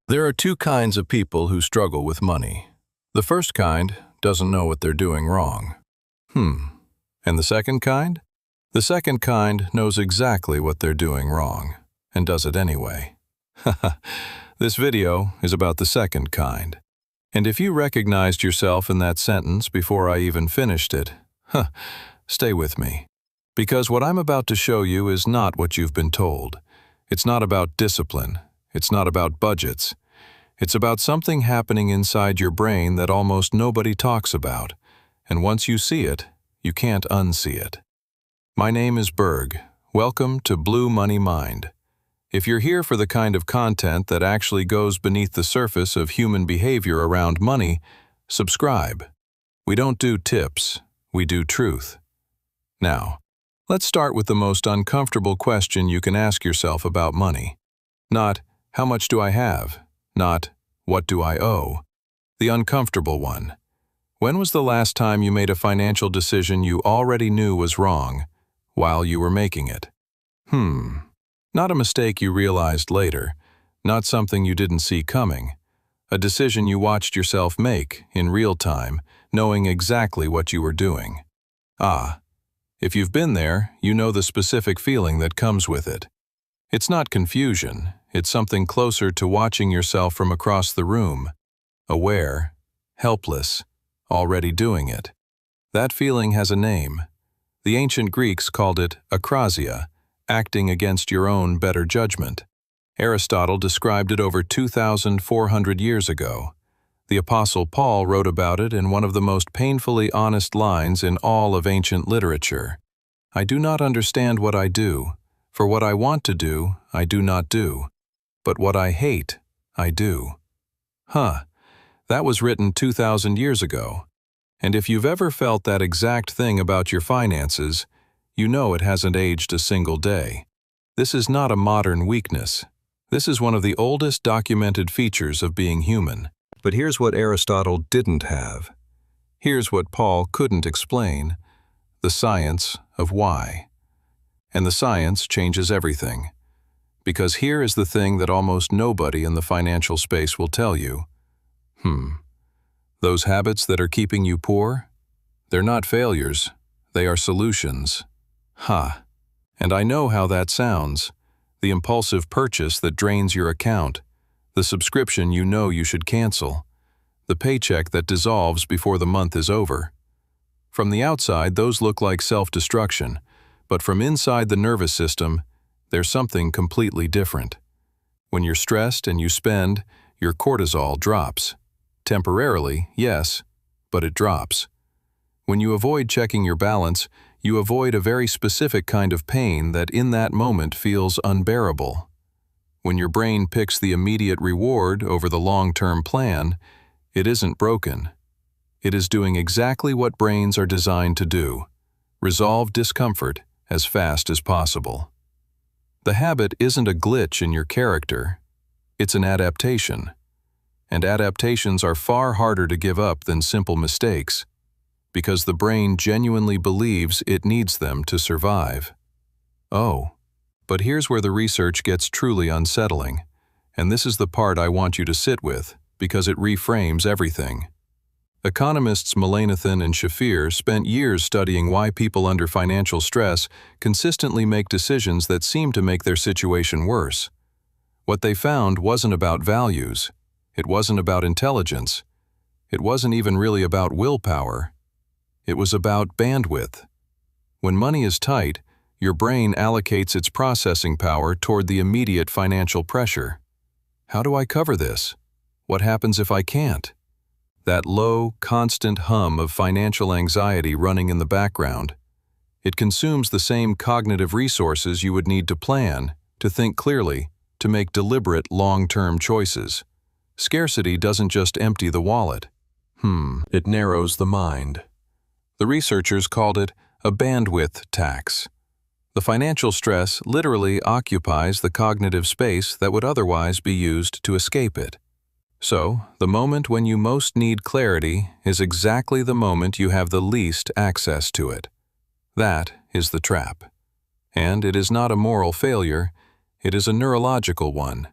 There are two kinds of people who struggle with money. The first kind doesn't know what they're doing wrong. And the second kind? The second kind knows exactly what they're doing wrong and does it anyway. This video is about the second kind. And if you recognized yourself in that sentence before I even finished it, stay with me. Because what I'm about to show you is not what you've been told. It's not about discipline. It's not about budgets. It's about something happening inside your brain that almost nobody talks about. And once you see it, you can't unsee it. My name is Berg. Welcome to Blue Money Mind. If you're here for the kind of content that actually goes beneath the surface of human behavior around money, subscribe. We don't do tips, we do truth. Now, let's start with the most uncomfortable question you can ask yourself about money. Not, how much do I have? Not, what do I owe? The uncomfortable one. When was the last time you made a financial decision you already knew was wrong while you were making it? Not a mistake you realized later, not something you didn't see coming. A decision you watched yourself make in real time, knowing exactly what you were doing. If you've been there, you know the specific feeling that comes with it. It's not confusion, it's something closer to watching yourself from across the room. Aware, helpless, already doing it. That feeling has a name. The ancient Greeks called it akrasia, acting against your own better judgment. Aristotle described it over 2,400 years ago. The Apostle Paul wrote about it in one of the most painfully honest lines in all of ancient literature. I do not understand what I do, for what I want to do, I do not do. But what I hate, I do. That was written 2,000 years ago. And if you've ever felt that exact thing about your finances, you know it hasn't aged a single day. This is not a modern weakness. This is one of the oldest documented features of being human. But here's what Aristotle didn't have. Here's what Paul couldn't explain. The science of why. And the science changes everything. Because here is the thing that almost nobody in the financial space will tell you. Those habits that are keeping you poor? They're not failures. They are solutions. And I know how that sounds. The impulsive purchase that drains your account. The subscription you know you should cancel. The paycheck that dissolves before the month is over. From the outside, those look like self-destruction. But from inside the nervous system, there's something completely different. When you're stressed and you spend, your cortisol drops. Temporarily, yes, but it drops. When you avoid checking your balance, you avoid a very specific kind of pain that in that moment feels unbearable. When your brain picks the immediate reward over the long-term plan, it isn't broken. It is doing exactly what brains are designed to do: resolve discomfort as fast as possible. The habit isn't a glitch in your character. It's an adaptation. And adaptations are far harder to give up than simple mistakes, because the brain genuinely believes it needs them to survive. But here's where the research gets truly unsettling, and this is the part I want you to sit with, because it reframes everything. Economists Mullainathan and Shafir spent years studying why people under financial stress consistently make decisions that seem to make their situation worse. What they found wasn't about values. It wasn't about intelligence. It wasn't even really about willpower. It was about bandwidth. When money is tight, your brain allocates its processing power toward the immediate financial pressure. How do I cover this? What happens if I can't? That low, constant hum of financial anxiety running in the background. It consumes the same cognitive resources you would need to plan, to think clearly, to make deliberate long-term choices. Scarcity doesn't just empty the wallet. It narrows the mind. The researchers called it a bandwidth tax. The financial stress literally occupies the cognitive space that would otherwise be used to escape it. So, the moment when you most need clarity is exactly the moment you have the least access to it. That is the trap. And it is not a moral failure, it is a neurological one.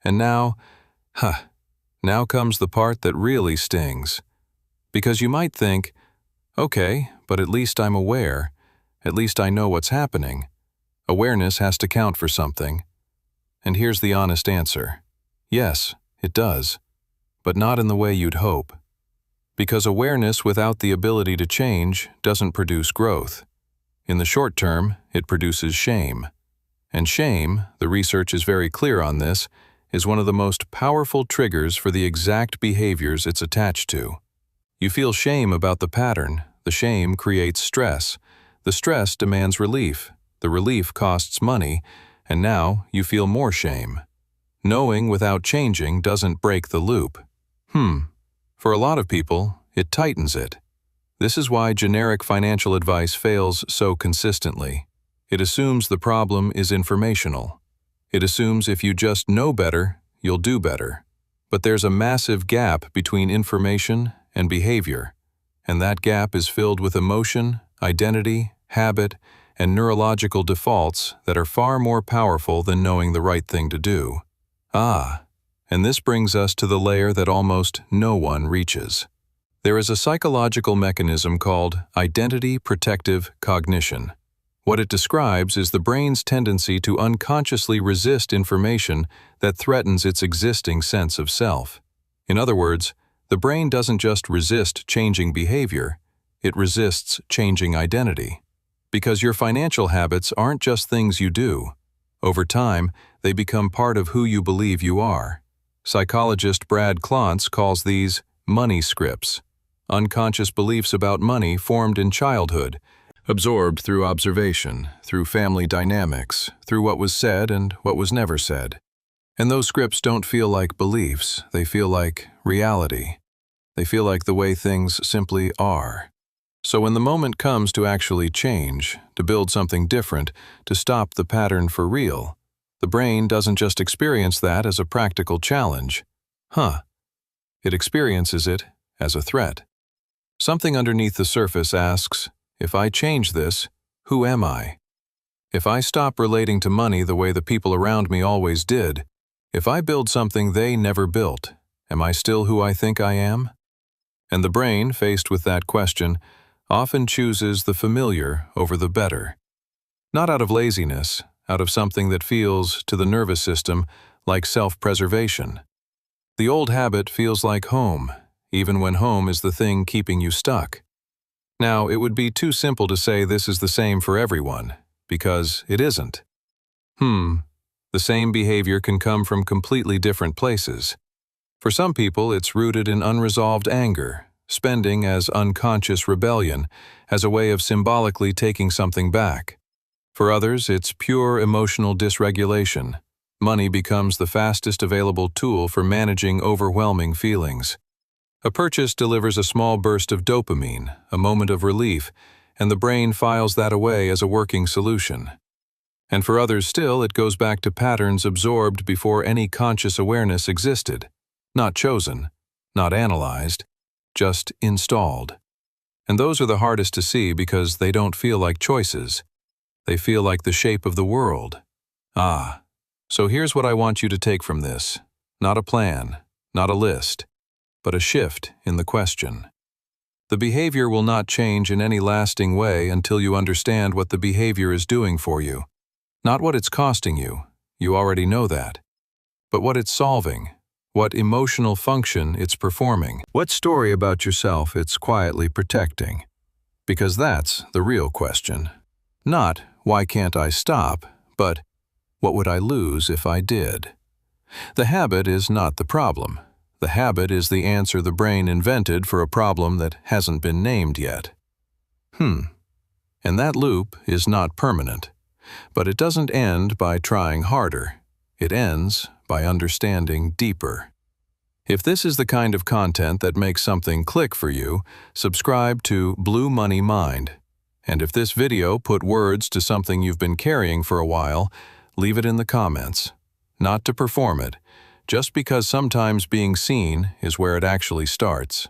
And now, Huh. Now comes the part that really stings. Because you might think, okay, but at least I'm aware. At least I know what's happening. Awareness has to count for something. And here's the honest answer. Yes, it does. But not in the way you'd hope. Because awareness without the ability to change doesn't produce growth. In the short term, it produces shame. And shame, the research is very clear on this, is one of the most powerful triggers for the exact behaviors it's attached to. You feel shame about the pattern. The shame creates stress. The stress demands relief. The relief costs money. And now you feel more shame. Knowing without changing doesn't break the loop. For a lot of people, it tightens it. This is why generic financial advice fails so consistently. It assumes the problem is informational. It assumes if you just know better, you'll do better. But there's a massive gap between information and behavior, and that gap is filled with emotion, identity, habit, and neurological defaults that are far more powerful than knowing the right thing to do. And this brings us to the layer that almost no one reaches. There is a psychological mechanism called identity protective cognition. What it describes is the brain's tendency to unconsciously resist information that threatens its existing sense of self. In other words, the brain doesn't just resist changing behavior, it resists changing identity. Because your financial habits aren't just things you do. Over time, they become part of who you believe you are. Psychologist Brad Klontz calls these money scripts, unconscious beliefs about money formed in childhood, absorbed through observation, through family dynamics, through what was said and what was never said. And those scripts don't feel like beliefs, they feel like reality. They feel like the way things simply are. So when the moment comes to actually change, to build something different, to stop the pattern for real, the brain doesn't just experience that as a practical challenge. It experiences it as a threat. Something underneath the surface asks, if I change this, who am I? If I stop relating to money the way the people around me always did, if I build something they never built, am I still who I think I am? And the brain, faced with that question, often chooses the familiar over the better. Not out of laziness, out of something that feels, to the nervous system, like self-preservation. The old habit feels like home, even when home is the thing keeping you stuck. Now, it would be too simple to say this is the same for everyone, because it isn't. The same behavior can come from completely different places. For some people, it's rooted in unresolved anger, spending as unconscious rebellion, as a way of symbolically taking something back. For others, it's pure emotional dysregulation. Money becomes the fastest available tool for managing overwhelming feelings. A purchase delivers a small burst of dopamine, a moment of relief, and the brain files that away as a working solution. And for others still, it goes back to patterns absorbed before any conscious awareness existed. Not chosen, not analyzed, just installed. And those are the hardest to see because they don't feel like choices. They feel like the shape of the world. So here's what I want you to take from this. Not a plan, not a list, but a shift in the question. The behavior will not change in any lasting way until you understand what the behavior is doing for you. Not what it's costing you, you already know that, but what it's solving, what emotional function it's performing, what story about yourself it's quietly protecting. Because that's the real question. Not, why can't I stop, but what would I lose if I did? The habit is not the problem. The habit is the answer the brain invented for a problem that hasn't been named yet. And that loop is not permanent. But it doesn't end by trying harder. It ends by understanding deeper. If this is the kind of content that makes something click for you, subscribe to Blue Money Mind. And if this video put words to something you've been carrying for a while, leave it in the comments. Not to perform it, just because sometimes being seen is where it actually starts.